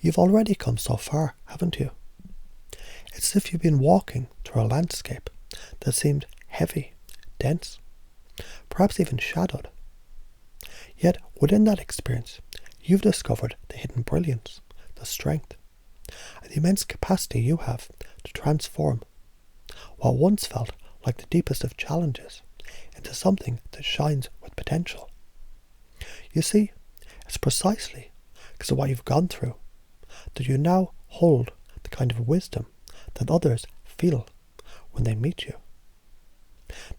You've already come so far, haven't you? It's as if you've been walking through a landscape that seemed heavy, dense, perhaps even shadowed. Yet within that experience, you've discovered the hidden brilliance, the strength, and the immense capacity you have to transform what once felt like the deepest of challenges into something that shines with potential. You see, it's precisely because of what you've gone through that you now hold the kind of wisdom that others feel when they meet you.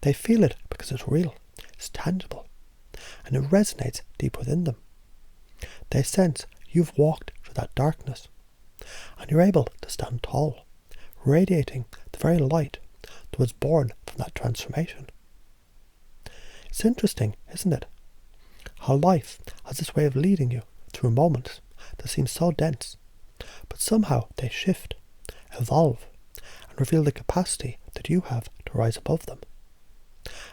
They feel it because it's real, it's tangible, and it resonates deep within them. They sense you've walked through that darkness, and you're able to stand tall, radiating the very light that was born from that transformation. It's interesting, isn't it? How life has this way of leading you through moments that seem so dense, but somehow they shift, evolve, and reveal the capacity that you have to rise above them.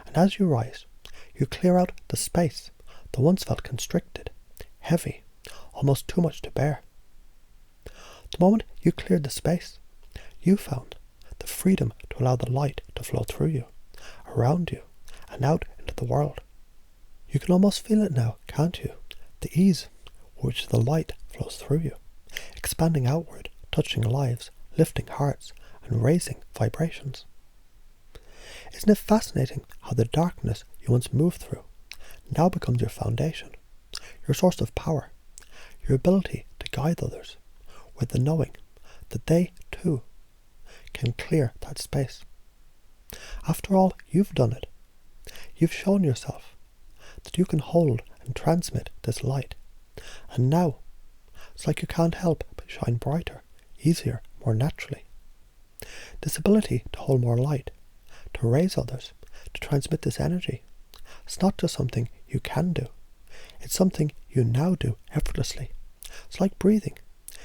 And as you rise, you clear out the space that once felt constricted, heavy, almost too much to bear. The moment you cleared the space, you found the freedom to allow the light to flow through you, around you, and out into the world. You can almost feel it now, can't you? The ease with which the light flows through you, expanding outward, touching lives, lifting hearts, and raising vibrations. Isn't it fascinating how the darkness you once moved through now becomes your foundation, your source of power, your ability to guide others, with the knowing that they, too, can clear that space. After all, you've done it. You've shown yourself that you can hold and transmit this light. And now, it's like you can't help but shine brighter, easier, more naturally. This ability to hold more light, to raise others, to transmit this energy, it's not just something you can do. It's something you now do effortlessly. It's like breathing.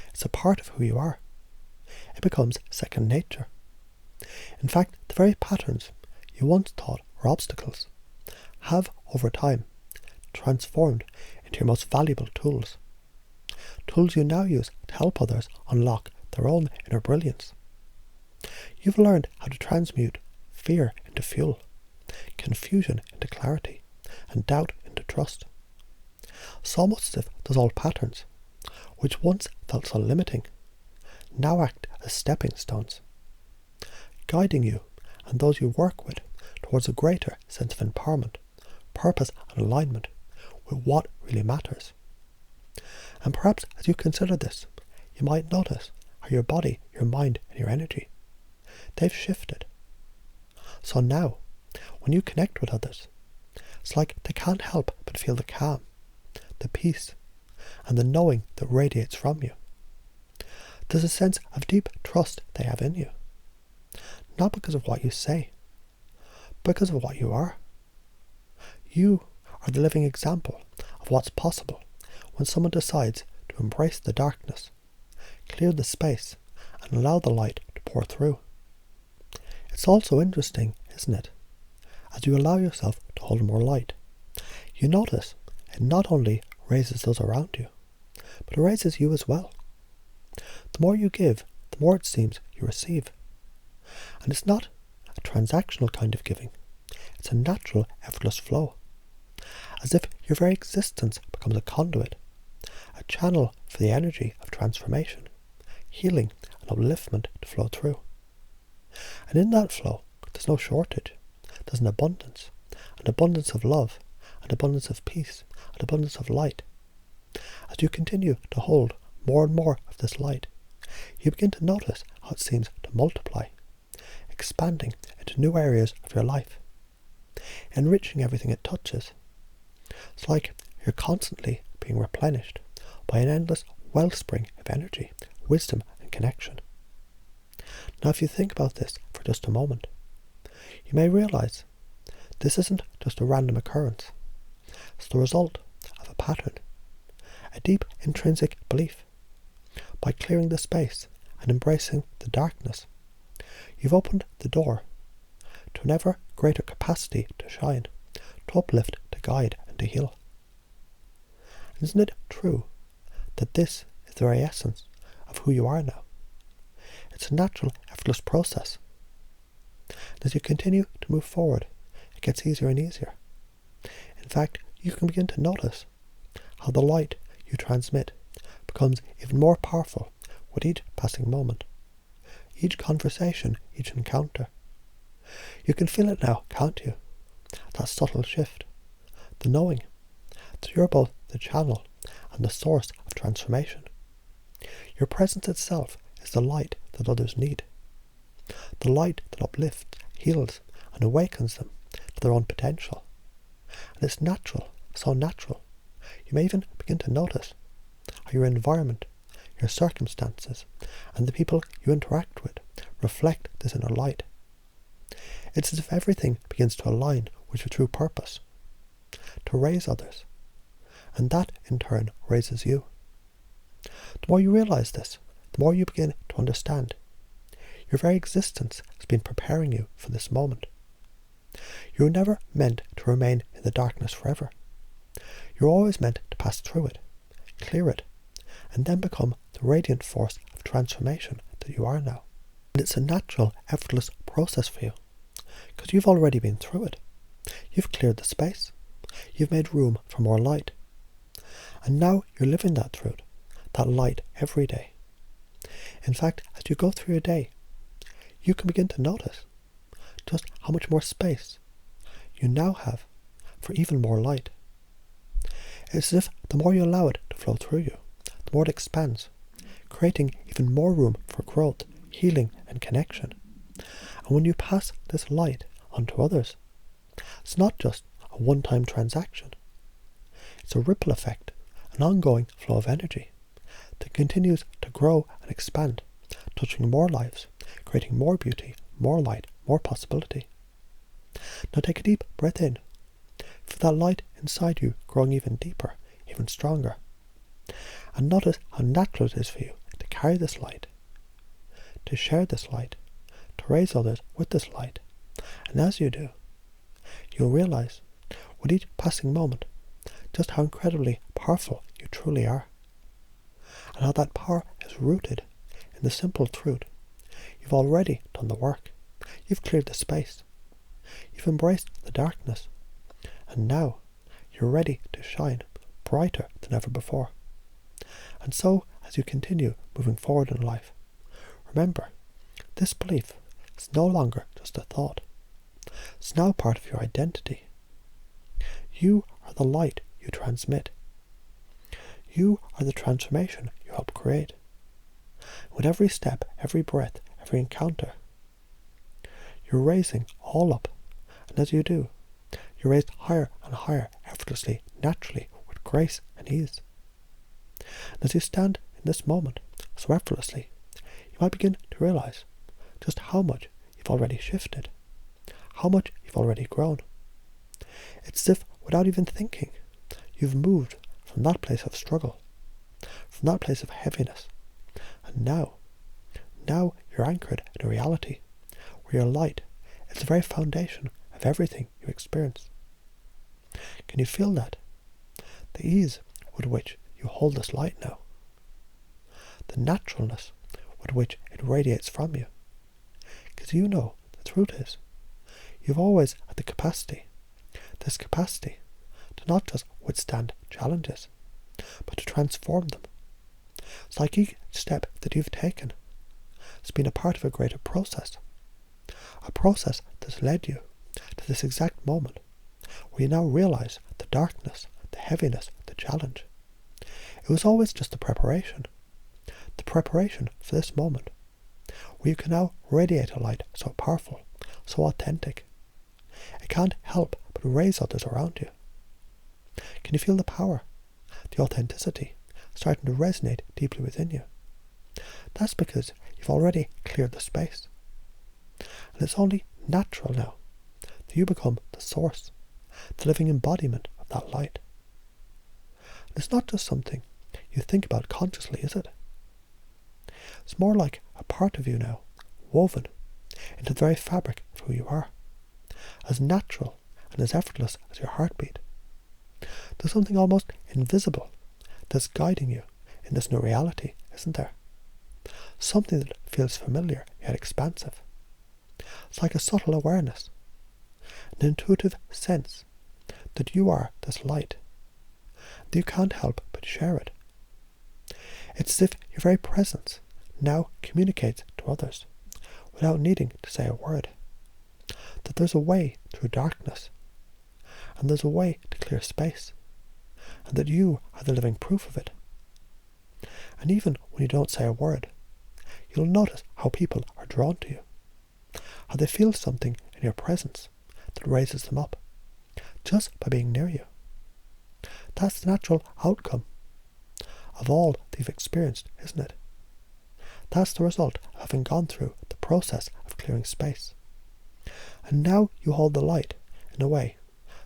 It's a part of who you are. It becomes second nature. In fact, the very patterns you once thought were obstacles have, over time, transformed into your most valuable tools. Tools you now use to help others unlock their own inner brilliance. You've learned how to transmute fear into fuel, confusion into clarity, and doubt into trust. It's almost as if those old patterns, which once felt so limiting, now act as stepping stones, guiding you and those you work with towards a greater sense of empowerment, purpose, and alignment with what really matters. And perhaps as you consider this, you might notice how your body, your mind, and your energy, they've shifted. So now, when you connect with others, it's like they can't help but feel the calm, the peace, and the knowing that radiates from you. There's a sense of deep trust they have in you, not because of what you say, but because of what you are. You are the living example of what's possible when someone decides to embrace the darkness, clear the space, and allow the light to pour through. It's also interesting, isn't it? As you allow yourself to hold more light, you notice it not only raises those around you, but it raises you as well. The more you give, the more it seems you receive. And it's not a transactional kind of giving. It's a natural, effortless flow. As if your very existence becomes a conduit, a channel for the energy of transformation, healing, and upliftment to flow through. And in that flow, there's no shortage. There's an abundance of love, an abundance of peace, an abundance of light. As you continue to hold more and more of this light, you begin to notice how it seems to multiply, expanding into new areas of your life, enriching everything it touches. It's like you're constantly being replenished by an endless wellspring of energy, wisdom, and connection. Now, if you think about this for just a moment, you may realize this isn't just a random occurrence. It's the result of a pattern, a deep intrinsic belief. By clearing the space and embracing the darkness, you've opened the door to an ever greater capacity to shine, to uplift, to guide, and to heal. And isn't it true that this is the very essence of who you are now. It's a natural, effortless process. As you continue to move forward, it gets easier and easier. In fact, you can begin to notice how the light you transmit becomes even more powerful with each passing moment, each conversation, each encounter. You can feel it now, can't you? That subtle shift, the knowing that you're both the channel and the source of transformation. Your presence itself is the light that others need, the light that uplifts, heals, and awakens them to their own potential. And it's natural, so natural. You may even begin to notice how your environment, your circumstances, and the people you interact with reflect this inner light. It's as if everything begins to align with your true purpose, to raise others, and that in turn raises you. The more you realize this, the more you begin to understand. Your very existence has been preparing you for this moment. You were never meant to remain in the darkness forever. You're always meant to pass through it, clear it, and then become the radiant force of transformation that you are now. And it's a natural, effortless process for you, because you've already been through it. You've cleared the space. You've made room for more light. And now you're living that truth, that light every day. In fact, as you go through your day, you can begin to notice just how much more space you now have for even more light. It's as if the more you allow it to flow through you, the more it expands, creating even more room for growth, healing, and connection. And when you pass this light on to others, it's not just a one-time transaction. It's a ripple effect, an ongoing flow of energy that continues to grow and expand, touching more lives, creating more beauty, more light, more possibility. Now take a deep breath in. Feel that light inside you growing even deeper, even stronger. And notice how natural it is for you to carry this light, to share this light, to raise others with this light. And as you do, you'll realize with each passing moment just how incredibly powerful you truly are, and how that power is rooted in the simple truth. You've already done the work. You've cleared the space. You've embraced the darkness. And now you're ready to shine brighter than ever before. And so, as you continue moving forward in life, remember, this belief is no longer just a thought. It's now part of your identity. You are the light you transmit. You are the transformation you help create. With every step, every breath, every encounter, you're raising all up. And as you do, you're raised higher and higher, effortlessly, naturally, with grace and ease. And as you stand in this moment so effortlessly, you might begin to realize just how much you've already shifted, how much you've already grown. It's as if, without even thinking, you've moved from that place of struggle, from that place of heaviness, and now you're anchored in a reality where your light is the very foundation of everything you experience. Can you feel that? The ease with which you hold this light now. The naturalness with which it radiates from you. Because you know the truth is, you've always had the capacity, this capacity, to not just withstand challenges, but to transform them. It's like each step that you've taken has been a part of a greater process. A process that's led you to this exact moment where you now realize the darkness, the heaviness, the challenge. It was always just the preparation for this moment where you can now radiate a light so powerful, so authentic. It can't help but raise others around you. Can you feel the power, the authenticity starting to resonate deeply within you? That's because you've already cleared the space. And it's only natural now that you become the source, the living embodiment of that light. And it's not just something you think about consciously, is it? It's more like a part of you now, woven into the very fabric of who you are, as natural and as effortless as your heartbeat. There's something almost invisible that's guiding you in this new reality, isn't there? something that feels familiar yet expansive. It's like a subtle awareness, an intuitive sense that you are this light, that you can't help but share it. It's as if your very presence now communicates to others without needing to say a word, that there's a way through darkness, and there's a way to clear space, and that you are the living proof of it. And even when you don't say a word, you'll notice how people are drawn to you, how they feel something in your presence that raises them up, just by being near you. That's the natural outcome of all that you've experienced, isn't it? That's the result of having gone through the process of clearing space. And now you hold the light in a way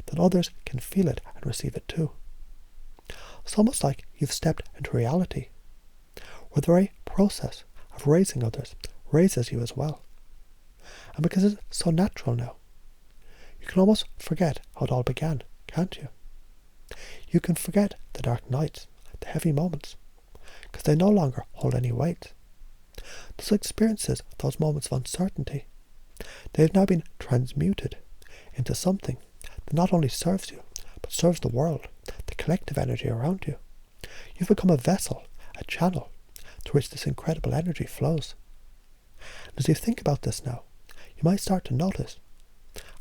that others can feel it and receive it too. It's almost like you've stepped into reality, where the very process of raising others raises you as well. And because it's so natural now, you can almost forget how it all began, can't you? You can forget the dark nights, the heavy moments, because they no longer hold any weight. Those experiences, those moments of uncertainty, they have now been transmuted into something that not only serves you, but serves the world, the collective energy around you. You've become a vessel, a channel, through which this incredible energy flows. And as you think about this now, you might start to notice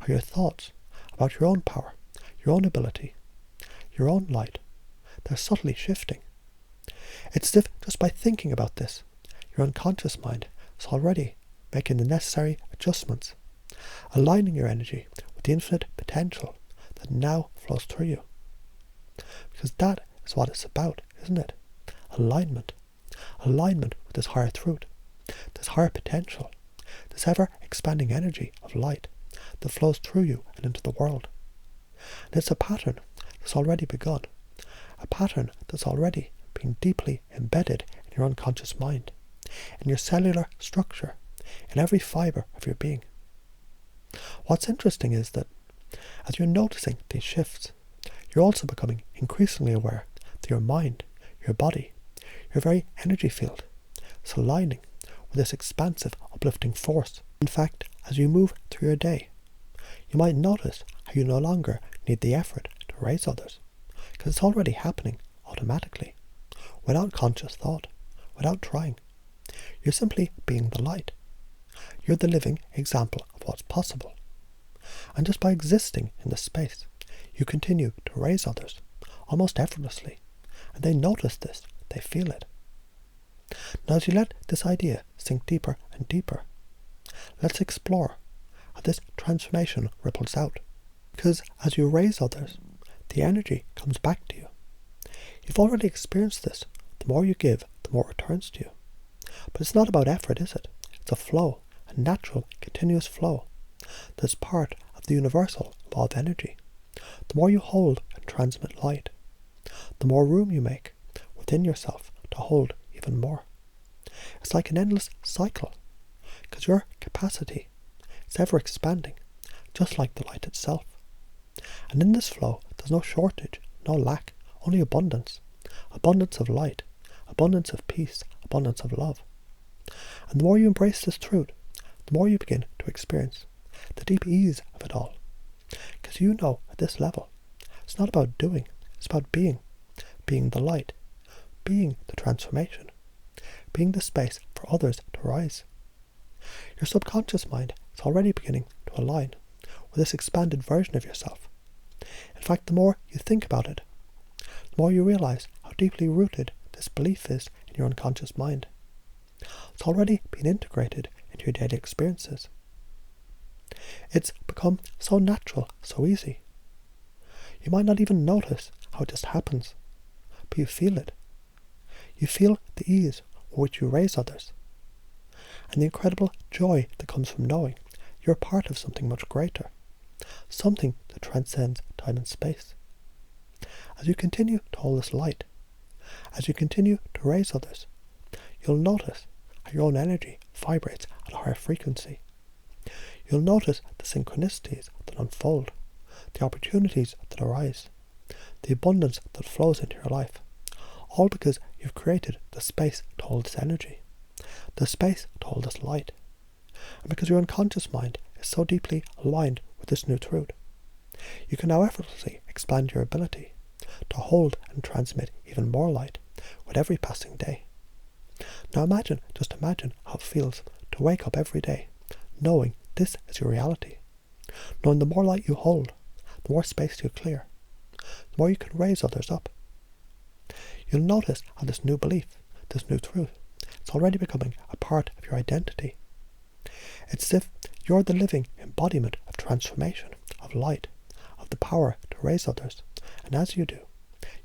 how your thoughts about your own power, your own ability, your own light, they're subtly shifting. It's as if just by thinking about this, your unconscious mind is already making the necessary adjustments, aligning your energy with the infinite potential that now flows through you. Because that is what it's about, isn't it? Alignment. Alignment with this higher truth, this higher potential, this ever-expanding energy of light that flows through you and into the world. And it's a pattern that's already begun, a pattern that's already being deeply embedded in your unconscious mind, in your cellular structure, in every fibre of your being. What's interesting is that as you're noticing these shifts, you're also becoming increasingly aware that your mind, your body, your very energy field is aligning with this expansive, uplifting force. In fact, as you move through your day, you might notice how you no longer need the effort to raise others, because it's already happening automatically, without conscious thought, without trying. You're simply being the light. You're the living example of what's possible. And just by existing in this space, you continue to raise others, almost effortlessly, and they notice this, they feel it. Now as you let this idea sink deeper and deeper, let's explore how this transformation ripples out. Because as you raise others, the energy comes back to you. You've already experienced this. The more you give, the more it returns to you. But it's not about effort, is it? It's a flow, a natural, continuous flow that's part of the universal law of energy. The more you hold and transmit light, the more room you make within yourself to hold even more. It's like an endless cycle, because your capacity is ever expanding, just like the light itself. And in this flow, there's no shortage, no lack, only abundance. Abundance of light, abundance of peace, abundance of love. And the more you embrace this truth, the more you begin to experience the deep ease of it all. Because you know at this level, it's not about doing, it's about being. Being the light, being the transformation, being the space for others to rise. Your subconscious mind is already beginning to align with this expanded version of yourself. In fact, the more you think about it, the more you realize how deeply rooted this belief is in your unconscious mind. It's already been integrated into your daily experiences. It's become so natural, so easy. You might not even notice how it just happens, but you feel it. You feel the ease with which you raise others, and the incredible joy that comes from knowing you're part of something much greater, something that transcends time and space. As you continue to hold this light, as you continue to raise others, you'll notice how your own energy vibrates at a higher frequency. You'll notice the synchronicities that unfold, the opportunities that arise, the abundance that flows into your life, all because you've created the space to hold this energy. the space to hold this light. And because your unconscious mind is so deeply aligned with this new truth, you can now effortlessly expand your ability to hold and transmit even more light with every passing day. Now just imagine how it feels to wake up every day knowing this is your reality, knowing the more light you hold, the more space you clear, the more you can raise others up. You'll notice how this new belief, this new truth, is already becoming a part of your identity. It's as if you're the living embodiment of transformation, of light, of the power to raise others, and as you do,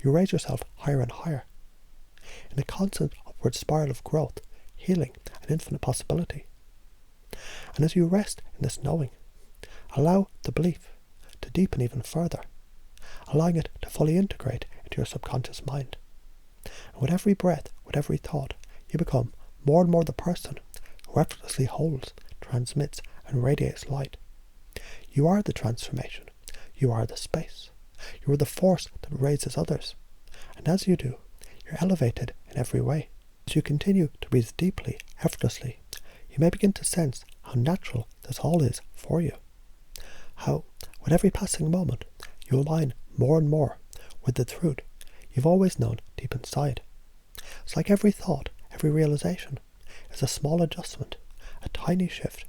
you raise yourself higher and higher, in a constant upward spiral of growth, healing, and infinite possibility. And as you rest in this knowing, allow the belief to deepen even further, allowing it to fully integrate into your subconscious mind. And with every breath, with every thought, you become more and more the person who effortlessly holds, transmits, and radiates light. You are the transformation. You are the space. You are the force that raises others. And as you do, you're elevated in every way. As you continue to breathe deeply, effortlessly, you may begin to sense how natural this all is for you. How, with every passing moment, you align more and more with the truth you've always known deep inside. It's like every thought, every realization is a small adjustment, a tiny shift,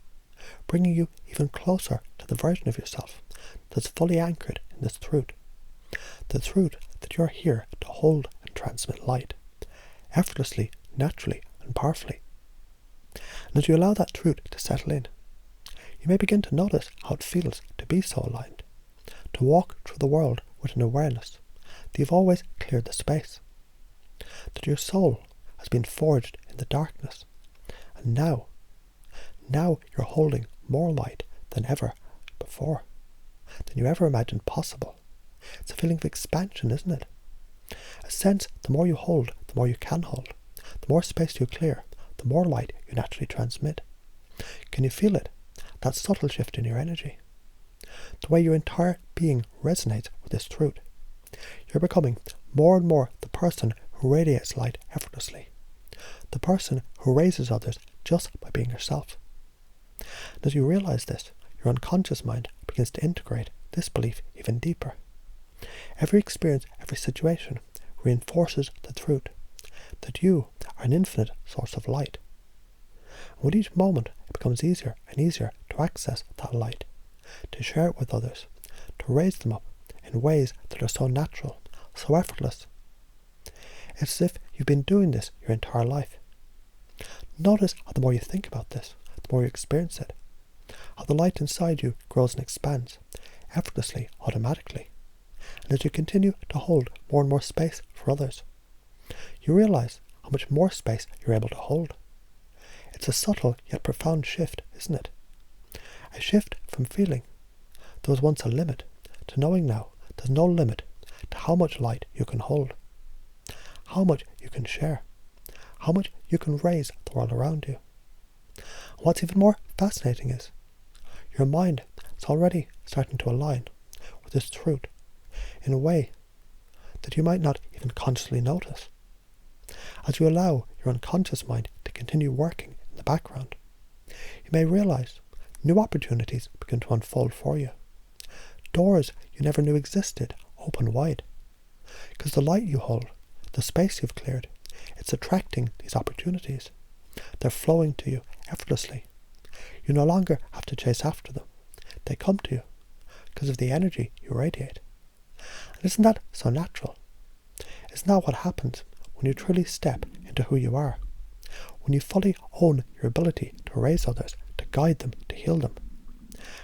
bringing you even closer to the version of yourself that's fully anchored in this truth. The truth that you're here to hold and transmit light, effortlessly, naturally, and powerfully. And as you allow that truth to settle in, you may begin to notice how it feels to be so aligned, to walk through the world with an awareness that you've always cleared the space, that your soul has been forged in the darkness, and now you're holding more light than ever before, than you ever imagined possible. It's a feeling of expansion, isn't it? A sense the more you hold, the more you can hold, the more space you clear, the more light you naturally transmit. Can you feel it? That subtle shift in your energy. The way your entire being resonates with this truth. You're becoming more and more the person who radiates light effortlessly. The person who raises others just by being yourself. And as you realize this, your unconscious mind begins to integrate this belief even deeper. Every experience, every situation reinforces the truth that you are an infinite source of light. And with each moment, it becomes easier and easier to access that light, to share it with others, to raise them up in ways that are so natural, so effortless. It's as if you've been doing this your entire life. Notice how the more you think about this, the more you experience it, how the light inside you grows and expands, effortlessly, automatically. And as you continue to hold more and more space for others, you realize how much more space you're able to hold. It's a subtle yet profound shift, isn't it? A shift from feeling there was once a limit to knowing now there's no limit to how much light you can hold, how much you can share, how much you can raise the world around you. And what's even more fascinating is your mind is already starting to align with this truth in a way that you might not even consciously notice. As you allow your unconscious mind to continue working in the background, you may realize new opportunities begin to unfold for you. Doors you never knew existed open wide. Because the light you hold, the space you've cleared, it's attracting these opportunities. They're flowing to you effortlessly. You no longer have to chase after them. They come to you because of the energy you radiate. And isn't that so natural? Isn't that what happens when you truly step into who you are? When you fully own your ability to raise others, to guide them, to heal them.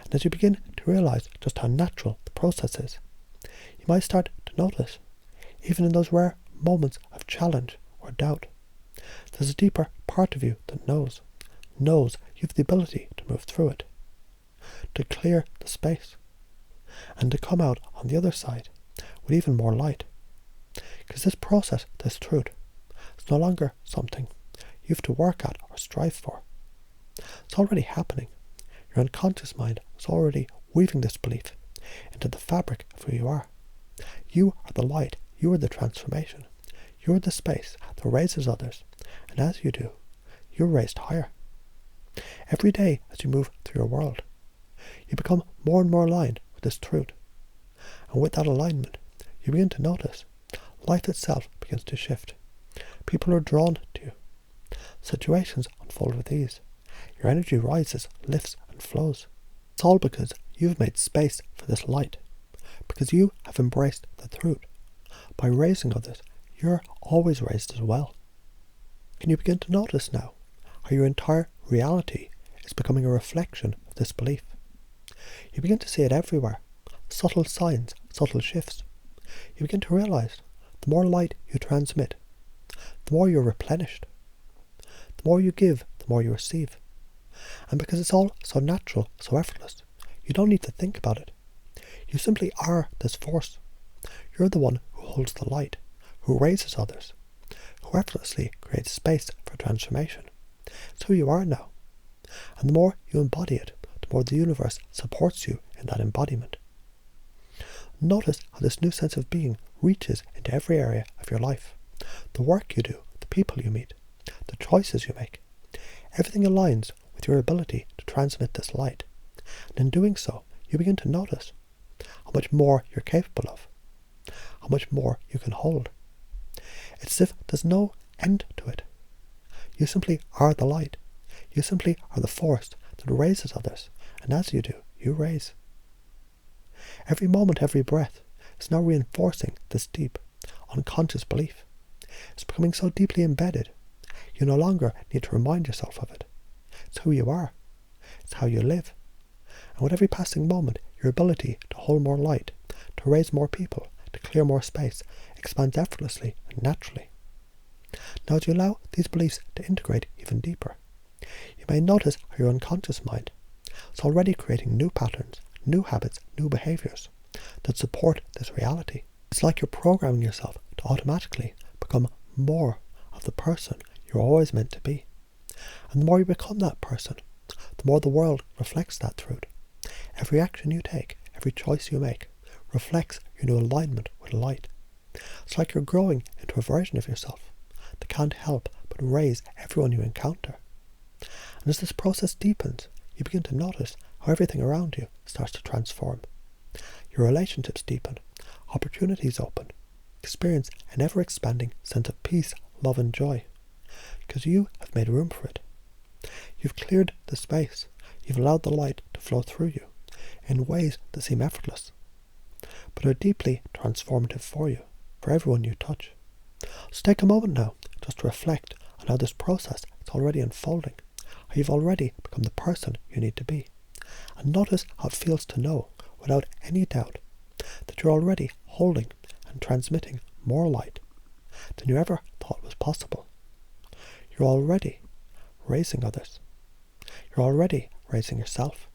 And as you begin to realize just how natural the process is, you might start to notice, even in those rare moments of challenge or doubt, there's a deeper part of you that knows you have the ability to move through it, to clear the space, and to come out on the other side with even more light. Because this process, this truth, is no longer something you have to work at or strive for. It's already happening. Your unconscious mind is already weaving this belief into the fabric of who you are. You are the light. You are the transformation. You are the space that raises others. And as you do, you're raised higher. Every day as you move through your world, you become more and more aligned with this truth. And with that alignment, you begin to notice life itself begins to shift. People are drawn to you. Situations unfold with ease. Your energy rises, lifts and flows. It's all because you've made space for this light, because you have embraced the truth. By raising others, you're always raised as well. Can you begin to notice now how your entire reality is becoming a reflection of this belief? You begin to see it everywhere. Subtle signs, subtle shifts. You begin to realize the more light you transmit, the more you're replenished. The more you give, the more you receive. And because it's all so natural, so effortless, you don't need to think about it. You simply are this force. You're the one who holds the light, who raises others, who effortlessly creates space for transformation. It's who you are now. And the more you embody it, the more the universe supports you in that embodiment. Notice how this new sense of being reaches into every area of your life. The work you do, the people you meet, the choices you make. Everything aligns with your ability to transmit this light. And in doing so, you begin to notice how much more you're capable of, how much more you can hold. It's as if there's no end to it. You simply are the light. You simply are the force that raises others, and as you do, you raise. Every moment, every breath is now reinforcing this deep, unconscious belief. It's becoming so deeply embedded, you no longer need to remind yourself of it. It's who you are. It's how you live. And with every passing moment, your ability to hold more light, to raise more people, to clear more space, expands effortlessly and naturally. Now, as you allow these beliefs to integrate even deeper, you may notice how your unconscious mind is already creating new patterns, new habits, new behaviors that support this reality. It's like you're programming yourself to automatically become more of the person you're always meant to be. And the more you become that person, the more the world reflects that truth. Every action you take, every choice you make, reflects your new alignment with light. It's like you're growing into a version of yourself that can't help but raise everyone you encounter. And as this process deepens, you begin to notice how everything around you starts to transform. Your relationships deepen, opportunities open, experience an ever-expanding sense of peace, love and joy, because you have made room for it. You've cleared the space, you've allowed the light to flow through you in ways that seem effortless, but are deeply transformative for you, for everyone you touch. So take a moment now just to reflect on how this process is already unfolding, how you've already become the person you need to be, and notice how it feels to know, without any doubt, that you're already holding and transmitting more light than you ever thought was possible. You're already raising others. You're already raising yourself.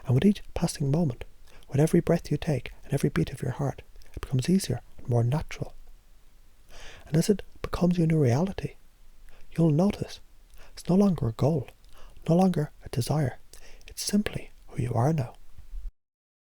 And with each passing moment, with every breath you take and every beat of your heart, it becomes easier and more natural. And as it becomes your new reality, you'll notice it's no longer a goal, no longer a desire. It's simply who you are now.